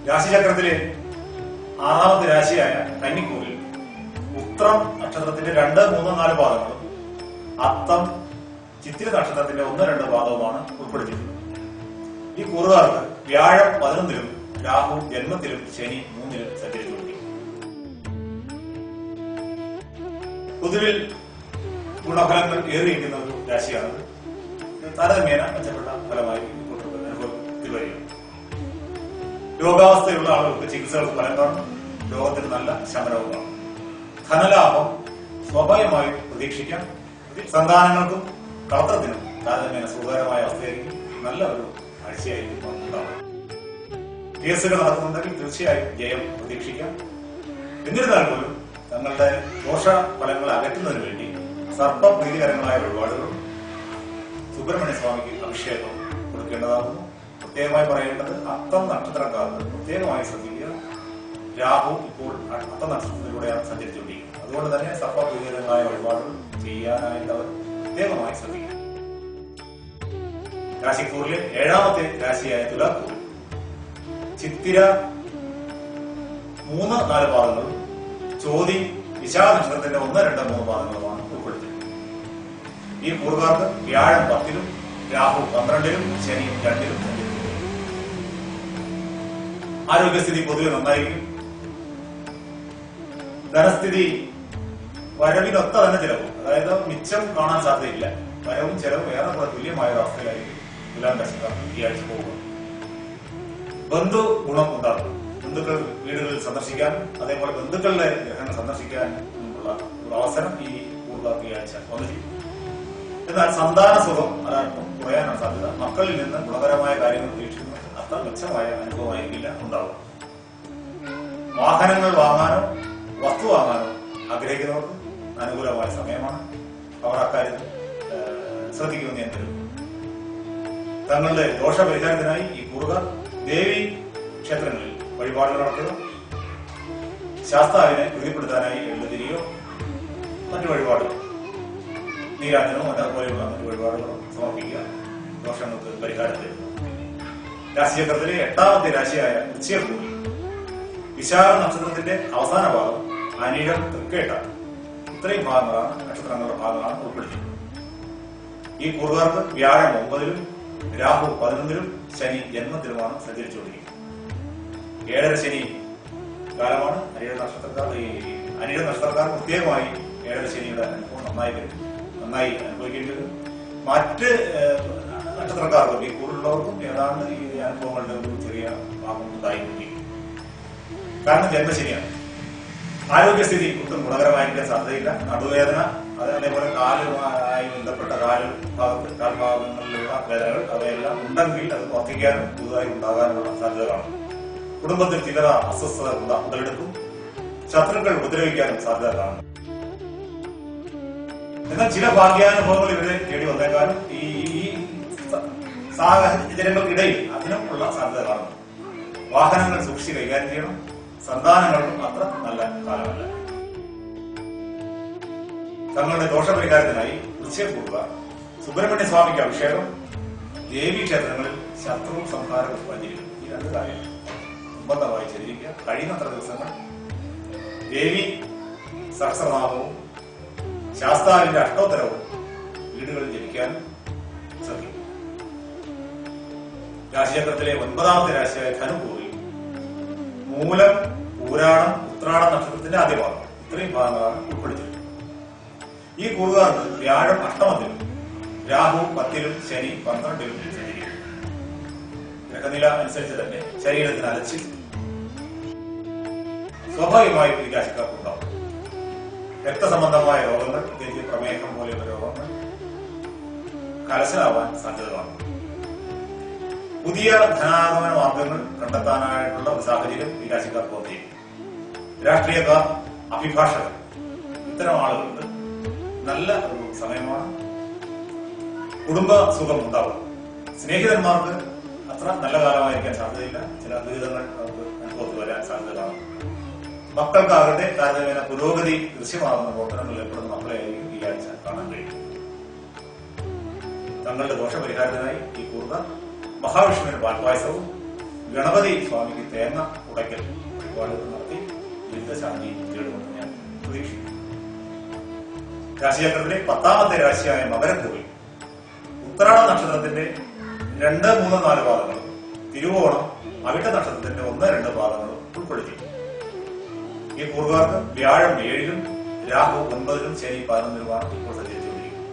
രാശിചക്രത്തിലെ ആറാമത്തെ രാശിയായ കന്നിക്കൂറിൽ ഉത്രം നക്ഷത്രത്തിന്റെ 2, 3, 4 പാദങ്ങളും അത്തം ചിത്തിര നക്ഷത്രത്തിന്റെ 1, 2 പാദവുമാണ് ഉൾപ്പെടുത്തിയിട്ടുള്ളത്. ഈ കൂറുകാർക്ക് വ്യാഴം 11-ലും രാഹു ജന്മത്തിലും ശനി 3-ലും സഞ്ചരിച്ചുകൊണ്ടിരിക്കും. പൊതുവിൽ ഗുണഫലങ്ങൾ ഏറിയിരിക്കുന്ന ഒരു രാശിയാണത്. താരതമ്യേന മെച്ചപ്പെട്ട ഫലമായി അനുഭവത്തിൽ വരിക. രോഗാവസ്ഥയിലുള്ള ആളുകൾക്ക് ചികിത്സകൾക്ക് ഫലം കാണും. രോഗത്തിന് നല്ല ശമനവും കാണും. ധനലാഭം സ്വാഭാവികമായും പ്രതീക്ഷിക്കാം. സന്താനങ്ങൾക്കും കളത്രത്തിനും താരതമ്യേന സുഖകരമായ അവസ്ഥയായിരിക്കും. നല്ല ഒരു ആഴ്ചയായിരിക്കും ഉണ്ടാവും. കേസുകൾ നടക്കുന്നുണ്ടെങ്കിൽ തീർച്ചയായും ജയം പ്രതീക്ഷിക്കാം. എന്നിരുന്നാൽ പോലും തങ്ങളുടെ ദോഷ ഫലങ്ങൾ അകറ്റുന്നതിന് വേണ്ടി സർപ്പപ്രീതികരങ്ങളായ വഴിപാടുകളും സുബ്രഹ്മണ്യ സ്വാമിക്ക് അഭിഷേകം കൊടുക്കേണ്ടതാകുന്നു. പ്രത്യേകമായി പറയേണ്ടത് അത്തം നക്ഷത്രക്കാർക്ക് പ്രത്യേകമായി ശ്രദ്ധിക്കുക. രാഹു ഇപ്പോൾ അത്തം നക്ഷത്രത്തിലൂടെയാണ് സഞ്ചരിച്ചുകൊണ്ടിരിക്കുന്നത്. അതുകൊണ്ട് തന്നെ സർപ്പപ്രീതികരങ്ങളായ വഴിപാടുകൾ ചെയ്യാനായിട്ട് അവർ പ്രത്യേകമായി ശ്രദ്ധിക്കുക. രാശിക്കൂറിലെ 7ാമത്തെ രാശിയായ തുലാക്കൂറിൽ ചിത്തിര 3, 4 പാദങ്ങളും ചോതി വിശാഖ നക്ഷത്രത്തിന്റെ 1, 2, 3 പാദങ്ങളുമാണ് ഉൾപ്പെടുത്തിയത്. ഈ കൂറുകാർക്ക് വ്യാഴം 10-ലും രാഹു 12-ലും ശനി 2-ലും സഞ്ചരിച്ചു. ആരോഗ്യസ്ഥിതി പൊതുവെ നന്നായിരിക്കും. ധനസ്ഥിതി വരവിനൊത്ത തന്നെ ചെലവും, അതായത് മിച്ചം കാണാൻ സാധ്യതയില്ല. വരവും ചെലവും ഏറെക്കുറെ തുല്യമായ ഒരു അവസ്ഥയിലായിരിക്കും തുലാം രാശിക്കാർക്ക് ഈ ആഴ്ച പോകുക. ബന്ധു ഗുണം ഉണ്ടാകും. ബന്ധുക്കൾ വീടുകളിൽ സന്ദർശിക്കാനും അതേപോലെ ബന്ധുക്കളുടെ ഗ്രഹങ്ങൾ സന്ദർശിക്കാനും ഉള്ള ഒരു അവസരം ഈ കൂറുകാർക്ക് ഈ ആഴ്ച വന്നു ചെയ്യും. എന്നാൽ സന്താന സുഖം അല്പം കുറയാനാണ് സാധ്യത. മക്കളിൽ നിന്ന് ഗുണകരമായ കാര്യങ്ങൾ പ്രതീക്ഷിക്കുന്നത് അത്ര മെച്ചമായ അനുഭവമായിരിക്കില്ല ഉണ്ടാവും. വാഹനങ്ങൾ വാങ്ങാനോ വസ്തു വാങ്ങാനോ ആഗ്രഹിക്കുന്നവർക്ക് അനുകൂലമായ സമയമാണ്. അവർ അക്കാര്യത്തിൽ ശ്രദ്ധിക്കുമെന്ന് ഞാൻ കരുതുന്നു. തങ്ങളുടെ ദോഷപരിഹാരത്തിനായി ഈ കൂറുകാർ ദേവി ക്ഷേത്രങ്ങളിൽ വഴിപാടുകൾ നടത്തുക. ശാസ്താവിനെ പ്രീതിപ്പെടുത്താനായി എള്ളുതിരിയോ മറ്റു വഴിപാടുകൾ, നീരാജനോ അതുപോലെയുള്ള മറ്റു വഴിപാടുകളോ സമർപ്പിക്കുക. ദോഷങ്ങൾക്ക് പരിഹാരത്തിൽ. രാശിചക്രത്തിലെ 8ാമത്തെ രാശിയായ വൃശ്ചികക്കൂറിൽ വിശാഖ നക്ഷത്രത്തിന്റെ അവസാന ഭാഗം അനിഴം, തൃക്കേട്ട ഇത്രയും ഭാഗങ്ങളാണ് നക്ഷത്രങ്ങളുടെ ഭാഗങ്ങളാണ് ഉൾപ്പെടുത്തിയത്. ഈ കൂറുകാർക്ക് വ്യാഴം 9-ലും രാഹു 11-ലും ശനി ജന്മത്തിലുമാണ് സഞ്ചരിച്ചുകൊണ്ടിരിക്കുന്നത്. 7ര ശനി കാലമാണ്. അനിഴ നക്ഷത്രക്കാർ പ്രത്യേകമായി 7ര ശനിയുടെ അനുഭവം നന്നായി അനുഭവിക്കേണ്ടി വരും. മറ്റ് നക്ഷത്രക്കാർക്കും ഈ കൂറിലുള്ളവർക്കും ഏതാണ്ട് ഈ അനുഭവങ്ങളുടെ ഒരു ചെറിയ ഭാഗം ഉണ്ടായിരിക്കും. കാരണം ജന്മശനിയാണ്. ആരോഗ്യസ്ഥിതി ഒട്ടും ഗുണകരമായിരിക്കാൻ സാധ്യതയില്ല. നടുവേദന, അതേപോലെ കാലുമായി ബന്ധപ്പെട്ട കാൽഭാഗങ്ങളിലുള്ള വേദനകൾ അവയെല്ലാം ഉണ്ടെങ്കിൽ അത് വർദ്ധിക്കാനും പുതുതായി ഉണ്ടാകാനുള്ള സാധ്യത കാണും. കുടുംബത്തിൽ ചില അസ്വസ്ഥത ഉടലെടുക്കും. ശത്രുക്കൾ ഉപദ്രവിക്കാനും സാധ്യത കാണും. എന്നാൽ ചില ഭാഗ്യാനുഭവങ്ങൾ ഇവരെ തേടി വന്നേക്കാനും ഈ സാഹചര്യങ്ങൾക്കിടയിൽ അതിനും ഉള്ള സാധ്യത കാണുന്നു. വാഹനങ്ങൾ സൂക്ഷിച്ച് കൈകാര്യം ചെയ്യണം. സന്താനങ്ങൾക്കും അത്ര നല്ല കാലമല്ല. തങ്ങളുടെ ദോഷപരിഹാരത്തിനായി വൃശ്ചികക്കൂറുകാർ സുബ്രഹ്മണ്യ സ്വാമിക്ക് അഭിഷേകം, ദേവീ ക്ഷേത്രങ്ങളിൽ ശത്രു സംഹാരം വന്നിരിക്കും. ഈ 2 കാര്യങ്ങൾ നിർബന്ധമായി ചെയ്തിരിക്കുക. കഴിയുന്നത്ര ദിവസങ്ങൾ ദേവി സഹസ്രനാമവും ശാസ്താവിന്റെ അഷ്ടോത്തരവും വീടുകളിൽ ജപിക്കാനും ശ്രദ്ധിക്കും. രാശിചക്രത്തിലെ 9ാമത്തെ രാശിയായ ധനുക്കൂറിൽ മൂലം, പൂരാടം, ഉത്രാടം നക്ഷത്രത്തിന്റെ ആദ്യ ഭാഗം ഇത്രയും ഭാഗങ്ങളാണ് ഉൾപ്പെടുത്തിയത്. ഈ കൂറുകാർക്ക് വ്യാഴം 8-ലും രാഹു 10-ലും ശനി 12-ലും സഞ്ചരിക്കും. ഗ്രഹനില അനുസരിച്ച് തന്നെ ശരീരത്തിന് അലച്ച് സ്വാഭാവികമായും ഈ രാശിക്കാർക്ക് ഉണ്ടാവും. രക്തസംബന്ധമായ രോഗങ്ങൾ, പ്രത്യേകിച്ച് പ്രമേഹം പോലെയുള്ള രോഗങ്ങൾ കലശലാവാൻ സാധ്യത കാണും. പുതിയ ധനാഗമന മാർഗങ്ങൾ കണ്ടെത്താനായിട്ടുള്ള ഒരു സാഹചര്യം ഈ രാശിക്കാർക്ക് വന്നിരിക്കും. രാഷ്ട്രീയക്കാർ, അഭിഭാഷകർ ഇത്തരം ആളുകൾക്ക് നല്ല ഒരു സമയമാണ്. കുടുംബ സുഖം ഉണ്ടാവും. സ്നേഹിതന്മാർക്ക് അത്ര നല്ല കാലമായിരിക്കാൻ സാധ്യതയില്ല. ചില ദുരിതങ്ങൾ അവർക്ക് അനുഭവത്തിൽ വരാൻ സാധ്യത കാണും. മക്കൾക്കാകട്ടെ താരതമ്യേന പുരോഗതി ദൃശ്യമാകുന്ന പ്രവർത്തനങ്ങളിൽ ഏർപ്പെടുന്ന മക്കളെയായിരിക്കും ഈ ആഴ്ച കാണാൻ കഴിയും. തങ്ങളുടെ ദോഷപരിഹാരത്തിനായി ഈ കൂറുകാർ മഹാവിഷ്ണുവിന് പാൽപായസവും ഗണപതി സ്വാമിക്ക് തേങ്ങ ഉടയ്ക്കൽ വഴിപാടുകൾ നടത്തി ദുരിതശാന്തി നേടുമെന്ന് ഞാൻ പ്രതീക്ഷിക്കുന്നു. രാശിചക്രത്തിലെ 10ാമത്തെ രാശിയായ മകരക്കൂറിൽ ഉത്തരാട നക്ഷത്രത്തിന്റെ 2, 3, 4 പാദങ്ങളും തിരുവോണം അവിട്ട നക്ഷത്രത്തിന്റെ 1, 2 പാദങ്ങളും ഉൾക്കൊള്ളിച്ചിട്ടുണ്ട്. ഈ കൂറുകാർക്ക് വ്യാഴം 7-ലും രാഹു 9-ലും ശനി 11-ലുമാണ് ഇപ്പോൾ സഞ്ചരിച്ചുകൊണ്ടിരിക്കുന്നത്.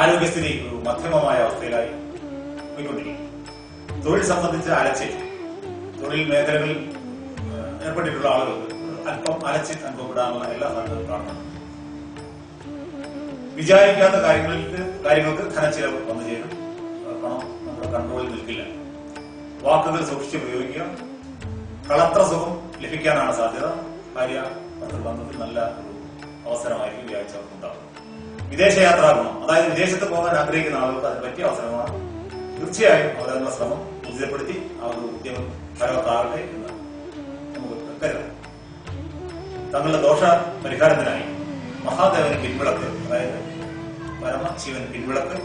ആരോഗ്യസ്ഥിതി ഒരു മധ്യമമായ അവസ്ഥയിലായി പോയിക്കൊണ്ടിരിക്കുന്നു. തൊഴിൽ സംബന്ധിച്ച അലച്ചിൽ, തൊഴിൽ മേഖലകളിൽ ഏർപ്പെട്ടിട്ടുള്ള ആളുകൾക്ക് അല്പം അലച്ചിൽ അനുഭവപ്പെടാനുള്ള എല്ലാ സാധ്യതകളും കാണുന്നുണ്ട്. വിചാരിക്കാത്ത കാര്യങ്ങൾക്ക് ധനച്ചിലവ് വന്നു ചേരും. പണം നമ്മുടെ കൺട്രോളിൽ നിൽക്കില്ല. വാക്കുകൾ സൂക്ഷിച്ച് പ്രയോഗിക്കുക. കളത്ര സുഖം ലഭിക്കാനാണ് സാധ്യത. ഭാര്യ ബന്ധത്തിൽ നല്ല ഒരു അവസരമായിരിക്കും ഈ ആഴ്ച ഉണ്ടാകുന്നത്. വിദേശയാത്രാ ഗുണം, അതായത് വിദേശത്ത് പോകാൻ ആഗ്രഹിക്കുന്ന ആളുകൾക്ക് അതിന് പറ്റിയ അവസരമാണ്. തീർച്ചയായും അവരതിനുള്ള ശ്രമം ഉചിതപ്പെടുത്തി ആ ഒരു ഉദ്യമം ഫലവത്താകട്ടെ എന്ന് നമുക്ക് കരുതാം. തങ്ങളുടെ ദോഷ പരിഹാരത്തിനായി മഹാദേവന് പിൻവിളക്ക്, അതായത് പരമശിവന് പിൻവിളക്ക്,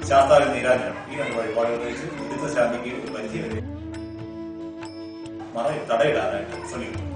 ശാസ്താവിന് നീരാഞ്ജനം, ഈ 2 വഴിപാടുകൾ കഴിച്ച് ദുരിതശാന്തിക്ക് ഒരു പരിധി വരെ തടയിടാനായിട്ട് ശ്രമിക്കുന്നു.